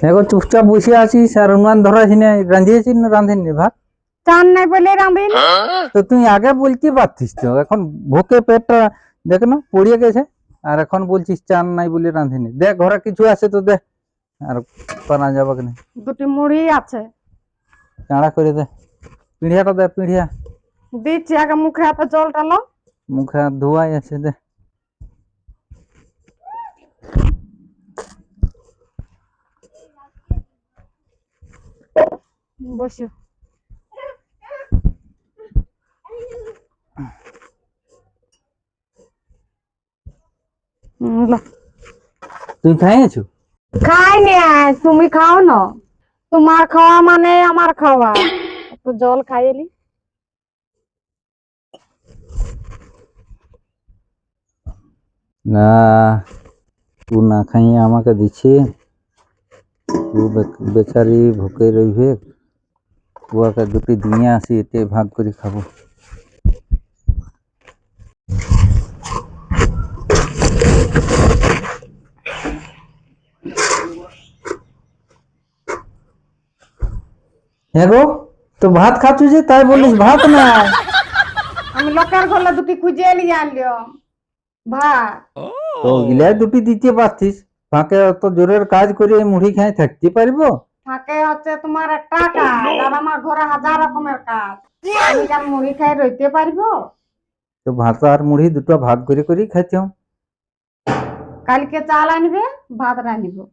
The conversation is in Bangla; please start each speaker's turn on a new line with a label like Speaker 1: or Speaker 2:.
Speaker 1: এখন চুপচাপ বসে আছিস আর উনান ধরাছি না, রাঁধিয়েছিস না রাঁধেননি ভাত?
Speaker 2: চান নাই বলে রাঁধিনি।
Speaker 1: তো তুই আগে বলতে পারতিস তো, এখন ভোকে পেটটা দেখ না পড়িয়ে গেছে, আর এখন বলছিস চান নাই বলে রাঁধেনি। দেখ ঘরে কিছু আছে তো দেখ, আর পানা যাবে না।
Speaker 2: দুটি মুড়ি আছে,
Speaker 1: চাঁড়া করে দে, পিঁড়িয়াটা দে, পিঁড়িয়া
Speaker 2: দিচ্ছি। আগে মুখে হাতে জল ঢালো।
Speaker 1: মুখে হাত ধোয়াই আছে, দে।
Speaker 2: বসো। লো।
Speaker 1: তুই খাইয়েছু?
Speaker 2: খাইনি, তুমি খাও না। তোমার খাওয়া মানে আমার খাওয়া। একটু জল খাইলি।
Speaker 1: না, তু না খাইয়ে আমাকে দিচ্ছে, তু বেচারি ভুকে রইবে, তুয়াকে দুটি দিয়ে আসি, এতে ভাগ করে খাবো। হ্যাঁ গো, তো ভাত খাচ্ছু যে, তাই বলিস ভাত নাই?
Speaker 2: আমি লোকের ঘরে দুটি খুঁজে নিয়ে আনলিও ভাত।
Speaker 1: তো গিলা দুটি দিতে পারতিস, ফাঁকে অত জোরের কাজ করে মুড়ি খাই থাকতে পারবো?
Speaker 2: থাকে হচ্ছে তোমার একটা কাজ, আর আমার ঘরে হাজার রকমের কাজ। আমি কেন মুড়ি খাই রইতে পারবো?
Speaker 1: তো ভাত আর মুড়ি দুটো ভাগ করে করেই খাইতে হবে।
Speaker 2: কালকে চাল আনবে, ভাত রাঁধবো।